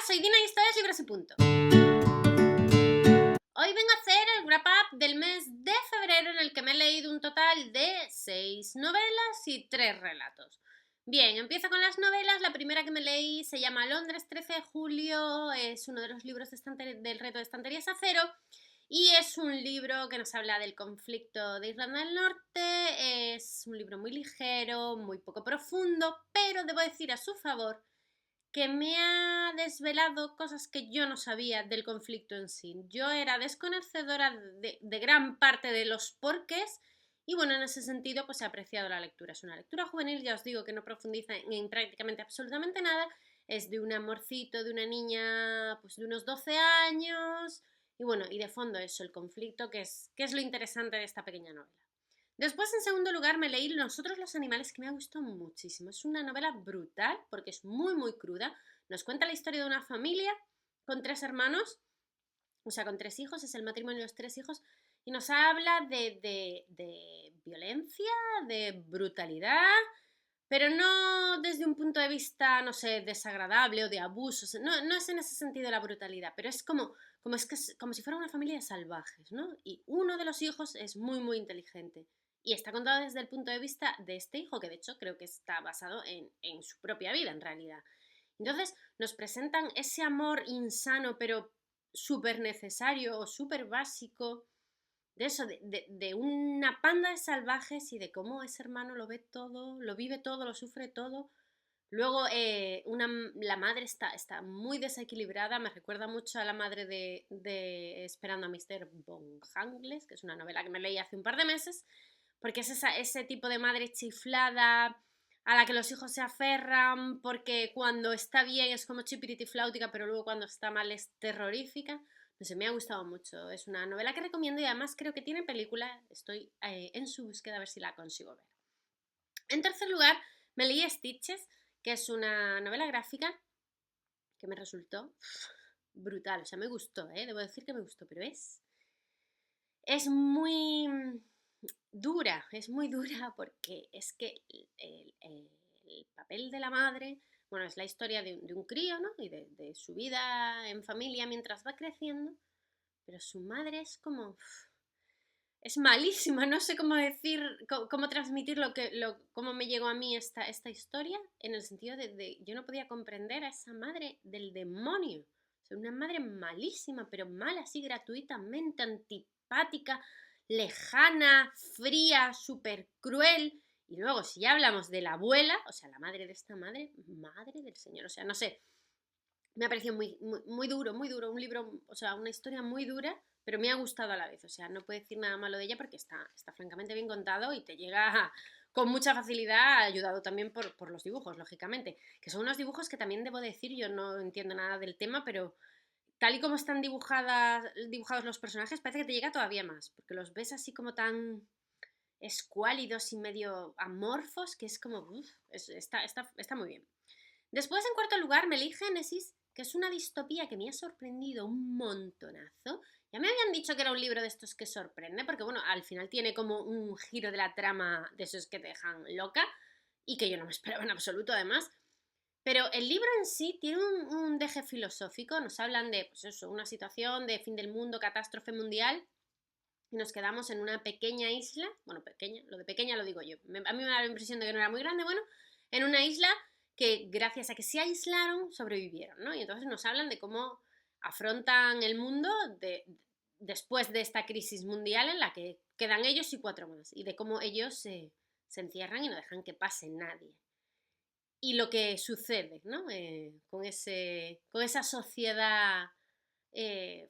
soy Dina y esto es Libros y Punto. Hoy vengo a hacer el wrap-up del mes de febrero en el que me he leído un total de 6 novelas y 3 relatos. Bien, empiezo con las novelas. La primera que me leí se llama Londres, 13 de julio, es uno de los libros del reto de estanterías a cero y es un libro que nos habla del conflicto de Irlanda del Norte. Es un libro muy ligero, muy poco profundo, pero debo decir a su favor que me ha desvelado cosas que yo no sabía del conflicto en sí. Yo era desconocedora de gran parte de los porqués y bueno, en ese sentido pues he apreciado la lectura. Es una lectura juvenil, ya os digo que no profundiza en prácticamente absolutamente nada. Es de un amorcito de una niña pues de unos 12 años y bueno, y de fondo eso, el conflicto, que es lo interesante de esta pequeña novela. Después, en segundo lugar, me leí Nosotros los animales, que me ha gustado muchísimo. Es una novela brutal porque es muy, muy cruda. Nos cuenta la historia de una familia con 3 hermanos, o sea, con 3 hijos, es el matrimonio de los 3 hijos, y nos habla de violencia, de brutalidad, pero no desde un punto de vista, no sé, desagradable o de abusos. No, no es en ese sentido la brutalidad, pero es como si fuera una familia de salvajes, ¿no? Y uno de los hijos es muy, muy inteligente. Y está contado desde el punto de vista de este hijo, que de hecho creo que está basado en su propia vida, en realidad. Entonces nos presentan ese amor insano, pero súper necesario o súper básico, de eso, de una panda de salvajes y de cómo ese hermano lo ve todo, lo vive todo, lo sufre todo. Luego la madre está muy desequilibrada, me recuerda mucho a la madre de Esperando a Mr. Von Hangles, que es una novela que me leí hace un par de meses, porque es ese tipo de madre chiflada a la que los hijos se aferran, porque cuando está bien es como chipiritifláutica, pero luego cuando está mal es terrorífica. No sé, me ha gustado mucho. Es una novela que recomiendo y además creo que tiene película. Estoy en su búsqueda a ver si la consigo ver. En tercer lugar, me leí Stitches, que es una novela gráfica que me resultó brutal. O sea, me gustó, debo decir que me gustó, pero es muy dura, es muy dura porque es que el papel de la madre, bueno, es la historia de un crío, ¿no? Y de su vida en familia mientras va creciendo, pero su madre es como es malísima, no sé cómo decir, cómo transmitir cómo me llegó a mí esta historia, en el sentido de yo no podía comprender a esa madre del demonio. O sea, una madre malísima, pero mala así gratuitamente, antipática, lejana, fría, súper cruel. Y luego, si ya hablamos de la abuela, o sea, la madre de esta madre del Señor, o sea, no sé, me ha parecido muy, muy, muy duro, un libro, o sea, una historia muy dura, pero me ha gustado a la vez. O sea, no puedo decir nada malo de ella porque está francamente bien contado y te llega con mucha facilidad, ayudado también por los dibujos, lógicamente. Que son unos dibujos que también debo decir, yo no entiendo nada del tema, pero tal y como están dibujados los personajes, parece que te llega todavía más, porque los ves así como tan escuálidos y medio amorfos, que es como, está muy bien. Después, en cuarto lugar, me leí Génesis, que es una distopía que me ha sorprendido un montonazo. Ya me habían dicho que era un libro de estos que sorprende, porque bueno, al final tiene como un giro de la trama de esos que te dejan loca y que yo no me esperaba en absoluto además. Pero el libro en sí tiene un deje filosófico, nos hablan de, pues eso, una situación de fin del mundo, catástrofe mundial, y nos quedamos en una pequeña isla, bueno, pequeña, lo de pequeña lo digo yo, a mí me da la impresión de que no era muy grande, bueno, en una isla que gracias a que se aislaron sobrevivieron, ¿no? Y entonces nos hablan de cómo afrontan el mundo después de esta crisis mundial en la que quedan ellos y 4 más, y de cómo ellos se encierran y no dejan que pase nadie. Y lo que sucede, ¿no? Con esa sociedad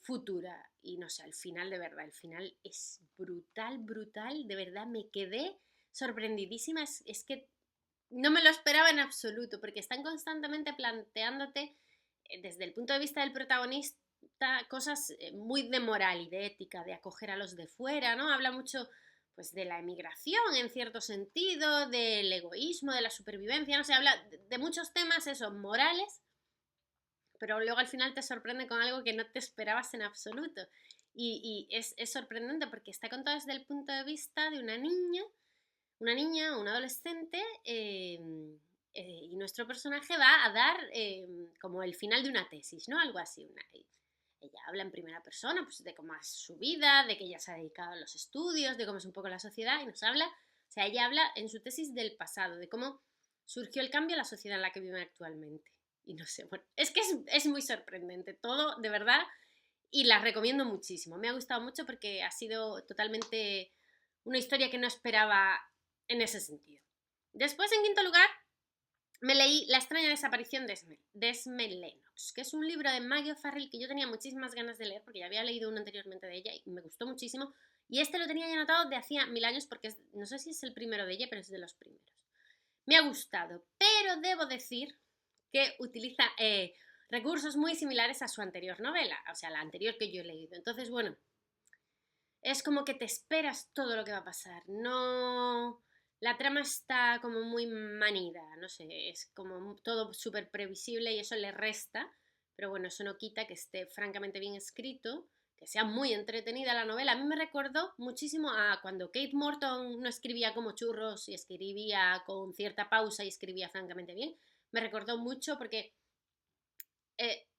futura. Y no sé, al final, de verdad, el final es brutal, brutal. De verdad, me quedé sorprendidísima. Es que no me lo esperaba en absoluto, porque están constantemente planteándote, desde el punto de vista del protagonista, cosas muy de moral y de ética, de acoger a los de fuera, ¿no? Habla mucho pues de la emigración en cierto sentido, del egoísmo, de la supervivencia, no sé, habla de muchos temas, eso, morales, pero luego al final te sorprende con algo que no te esperabas en absoluto. Y es sorprendente porque está contado desde el punto de vista de una niña o un adolescente y nuestro personaje va a dar como el final de una tesis, ¿no? Algo así. Ella habla en primera persona, pues de cómo es su vida, de que ella se ha dedicado a los estudios, de cómo es un poco la sociedad, y nos habla, o sea, ella habla en su tesis del pasado, de cómo surgió el cambio en la sociedad en la que vive actualmente. Y no sé, bueno, es que es muy sorprendente todo, de verdad, y la recomiendo muchísimo. Me ha gustado mucho porque ha sido totalmente una historia que no esperaba en ese sentido. Después, en quinto lugar, me leí La extraña desaparición de Esme Lennox, que es un libro de Maggie O'Farrell que yo tenía muchísimas ganas de leer porque ya había leído uno anteriormente de ella y me gustó muchísimo. Y este lo tenía ya anotado de hacía 1000 años porque no sé si es el primero de ella, pero es de los primeros. Me ha gustado, pero debo decir que utiliza recursos muy similares a su anterior novela, o sea, la anterior que yo he leído. Entonces, bueno, es como que te esperas todo lo que va a pasar. No. La trama está como muy manida, no sé, es como todo súper previsible y eso le resta, pero bueno, eso no quita que esté francamente bien escrito, que sea muy entretenida la novela. A mí me recordó muchísimo a cuando Kate Morton no escribía como churros y escribía con cierta pausa y escribía francamente bien. Me recordó mucho porque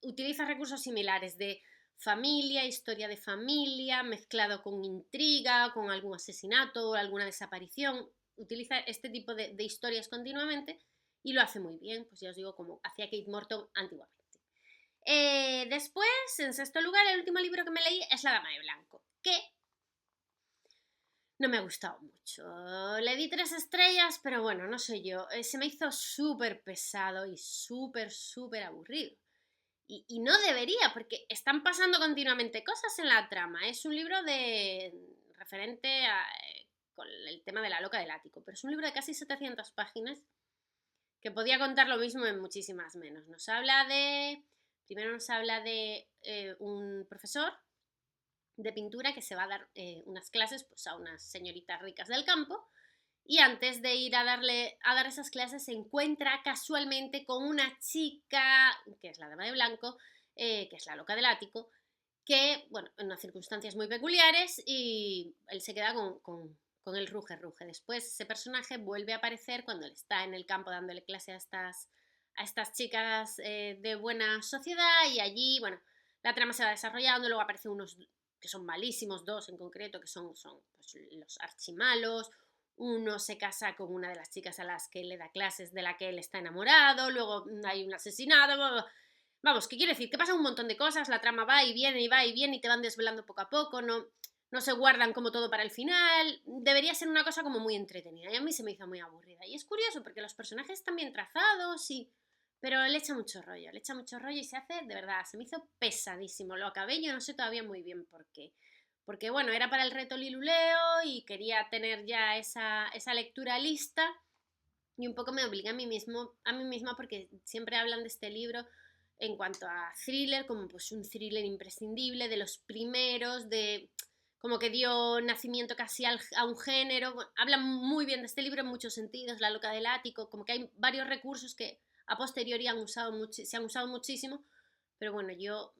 utiliza recursos similares de familia, historia de familia, mezclado con intriga, con algún asesinato o alguna desaparición. Utiliza este tipo de historias continuamente y lo hace muy bien, pues ya os digo, como hacía Kate Morton antiguamente. Después, en sexto lugar, el último libro que me leí es La Dama de Blanco, que no me ha gustado mucho. Le di 3 estrellas, pero bueno, no sé yo, se me hizo súper pesado y súper aburrido. Y no debería, porque están pasando continuamente cosas en la trama. Es un libro referente con el tema de la loca del ático, pero es un libro de casi 700 páginas que podía contar lo mismo en muchísimas menos. Primero nos habla de un profesor de pintura que se va a dar unas clases pues, a unas señoritas ricas del campo y antes de ir a dar esas clases se encuentra casualmente con una chica, que es la dama de blanco, que es la loca del ático, que, bueno, en unas circunstancias muy peculiares y él se queda con el ruge. Después ese personaje vuelve a aparecer cuando él está en el campo dándole clase a estas chicas de buena sociedad y allí, bueno, la trama se va desarrollando, luego aparecen unos que son malísimos, dos en concreto, que son pues, los archimalos. Uno se casa con una de las chicas a las que le da clases de la que él está enamorado, luego hay un asesinato, vamos, ¿qué quiere decir? Que pasan un montón de cosas, la trama va y viene y va y viene y te van desvelando poco a poco, no se guardan como todo para el final, debería ser una cosa como muy entretenida y a mí se me hizo muy aburrida. Y es curioso porque los personajes están bien trazados pero le echa mucho rollo y se hace, de verdad, se me hizo pesadísimo, lo acabé, yo no sé todavía muy bien por qué. Porque bueno, era para el reto Liluleo y quería tener ya esa lectura lista y un poco me obliga a mí misma porque siempre hablan de este libro en cuanto a thriller, como pues un thriller imprescindible, de los primeros, de como que dio nacimiento casi a un género. Bueno, hablan muy bien de este libro en muchos sentidos, La loca del ático, como que hay varios recursos que a posteriori se han usado muchísimo, pero bueno, yo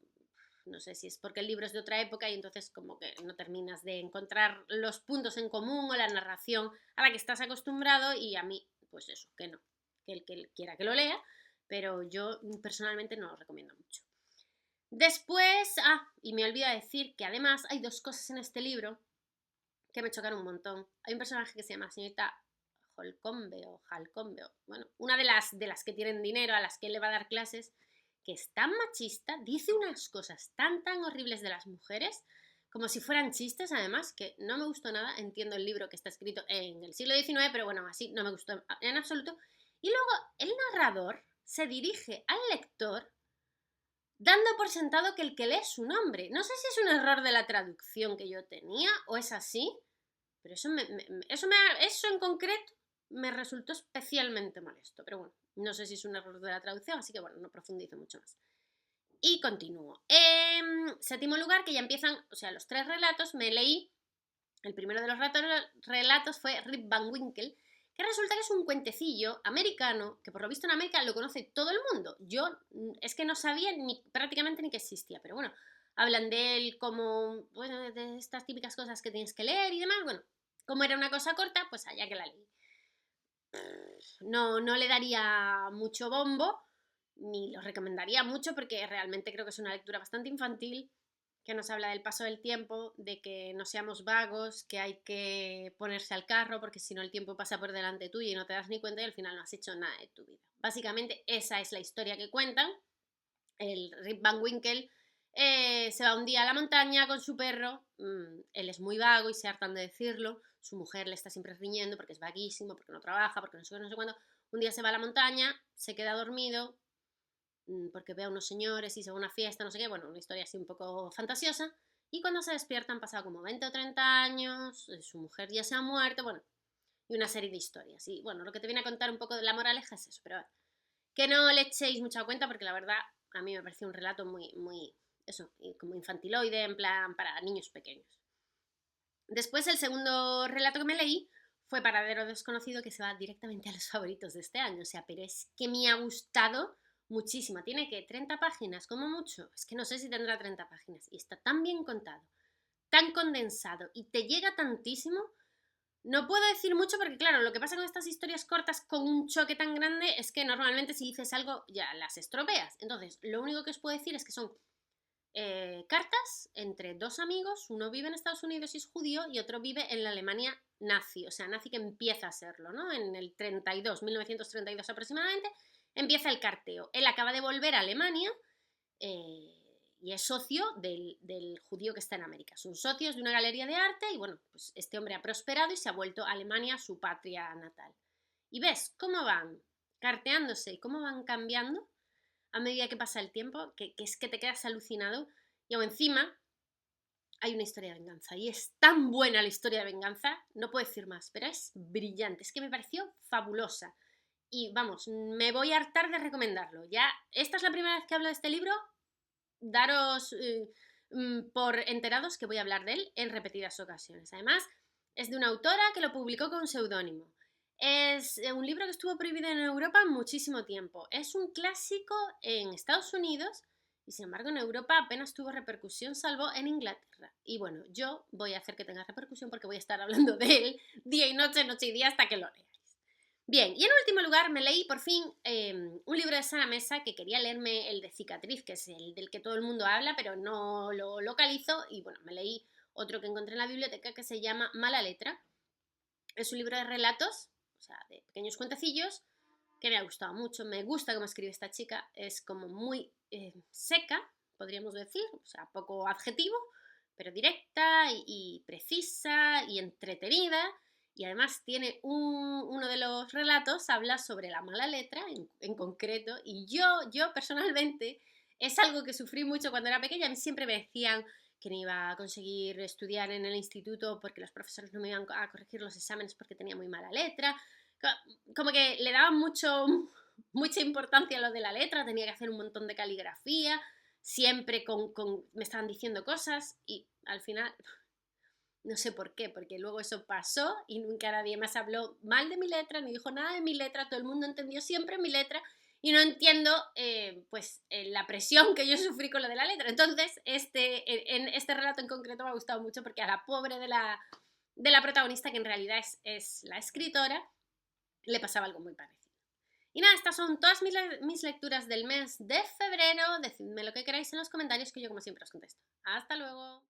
no sé si es porque el libro es de otra época y entonces como que no terminas de encontrar los puntos en común o la narración a la que estás acostumbrado y a mí, pues eso, que no, que el que quiera que lo lea, pero yo personalmente no lo recomiendo mucho. Después, y me olvido decir que además hay dos cosas en este libro que me chocaron un montón. Hay un personaje que se llama señorita Holcombe o Halcombe, bueno, una de las que tienen dinero, a las que él le va a dar clases, que es tan machista, dice unas cosas tan horribles de las mujeres, como si fueran chistes, además, que no me gustó nada. Entiendo el libro que está escrito en el siglo XIX, pero bueno, así no me gustó en absoluto. Y luego el narrador se dirige al lector dando por sentado que el que lee es su nombre. No sé si es un error de la traducción que yo tenía o es así, pero eso en concreto me resultó especialmente molesto. Pero bueno, no sé si es un error de la traducción, así que bueno, no profundizo mucho más. Y continúo. Séptimo lugar, que ya empiezan, o sea, los 3 relatos, me leí. El primero de los relatos fue Rip Van Winkle, que resulta que es un cuentecillo americano, que por lo visto en América lo conoce todo el mundo. Yo es que no sabía prácticamente ni que existía, pero bueno, hablan de él como, bueno, de estas típicas cosas que tienes que leer y demás. Bueno, como era una cosa corta, pues allá que la leí. no le daría mucho bombo, ni lo recomendaría mucho porque realmente creo que es una lectura bastante infantil, que nos habla del paso del tiempo, de que no seamos vagos, que hay que ponerse al carro porque si no el tiempo pasa por delante tuyo y no te das ni cuenta y al final no has hecho nada de tu vida. Básicamente esa es la historia que cuentan. El Rip Van Winkle se va un día a la montaña con su perro, él es muy vago y se hartan de decirlo, su mujer le está siempre riñendo porque es vaguísimo, porque no trabaja, porque no sé qué, no sé cuándo. Un día se va a la montaña, se queda dormido, porque ve a unos señores y se va a una fiesta, no sé qué, bueno, una historia así un poco fantasiosa, y cuando se despierta han pasado como 20 o 30 años, su mujer ya se ha muerto, bueno, y una serie de historias. Y bueno, lo que te viene a contar un poco de la moraleja es eso, pero que no le echéis mucha cuenta porque la verdad a mí me pareció un relato muy, eso, como infantiloide, en plan para niños pequeños. Después el segundo relato que me leí fue Paradero Desconocido, que se va directamente a los favoritos de este año, o sea, pero es que me ha gustado muchísimo. Tiene que 30 páginas, como mucho, es que no sé si tendrá 30 páginas, y está tan bien contado, tan condensado, y te llega tantísimo. No puedo decir mucho porque, claro, lo que pasa con estas historias cortas con un choque tan grande es que normalmente si dices algo ya las estropeas. Entonces, lo único que os puedo decir es que son cartas entre dos amigos, uno vive en Estados Unidos y es judío y otro vive en la Alemania nazi, o sea, nazi que empieza a serlo, ¿no? En el 32, 1932 aproximadamente, empieza el carteo. Él acaba de volver a Alemania eh, y es socio del judío que está en América. Son socios de una galería de arte y bueno, pues este hombre ha prosperado y se ha vuelto a Alemania, su patria natal. Y ves cómo van carteándose y cómo van cambiando a medida que pasa el tiempo, que es que te quedas alucinado y aún encima hay una historia de venganza y es tan buena la historia de venganza, no puedo decir más, pero es brillante, es que me pareció fabulosa. Y vamos, me voy a hartar de recomendarlo. Ya, esta es la primera vez que hablo de este libro, daros por enterados que voy a hablar de él en repetidas ocasiones. Además, es de una autora que lo publicó con seudónimo. Es un libro que estuvo prohibido en Europa muchísimo tiempo. Es un clásico en Estados Unidos y sin embargo en Europa apenas tuvo repercusión salvo en Inglaterra. Y bueno, yo voy a hacer que tenga repercusión porque voy a estar hablando de él día y noche, noche y día hasta que lo lea. Bien, y en último lugar me leí por fin un libro de Sara Mesa que quería leerme el de Cicatriz, que es el del que todo el mundo habla, pero no lo localizo. Y bueno, me leí otro que encontré en la biblioteca que se llama Mala Letra. Es un libro de relatos, o sea, de pequeños cuentecillos, que me ha gustado mucho. Me gusta cómo escribe esta chica, es como muy seca, podríamos decir, o sea, poco adjetivo, pero directa y precisa y entretenida. Y además tiene uno de los relatos, habla sobre la mala letra en concreto. Y yo personalmente, es algo que sufrí mucho cuando era pequeña. A mí siempre me decían que no iba a conseguir estudiar en el instituto porque los profesores no me iban a corregir los exámenes porque tenía muy mala letra. Como que le daban mucha importancia a lo de la letra, tenía que hacer un montón de caligrafía, siempre me estaban diciendo cosas y al final no sé por qué, porque luego eso pasó y nunca nadie más habló mal de mi letra, ni dijo nada de mi letra, todo el mundo entendió siempre mi letra y no entiendo la presión que yo sufrí con lo de la letra. Entonces, en este relato en concreto me ha gustado mucho porque a la pobre de la protagonista, que en realidad es la escritora, le pasaba algo muy parecido. Y nada, estas son todas mis lecturas del mes de febrero. Decidme lo que queráis en los comentarios que yo como siempre os contesto. Hasta luego.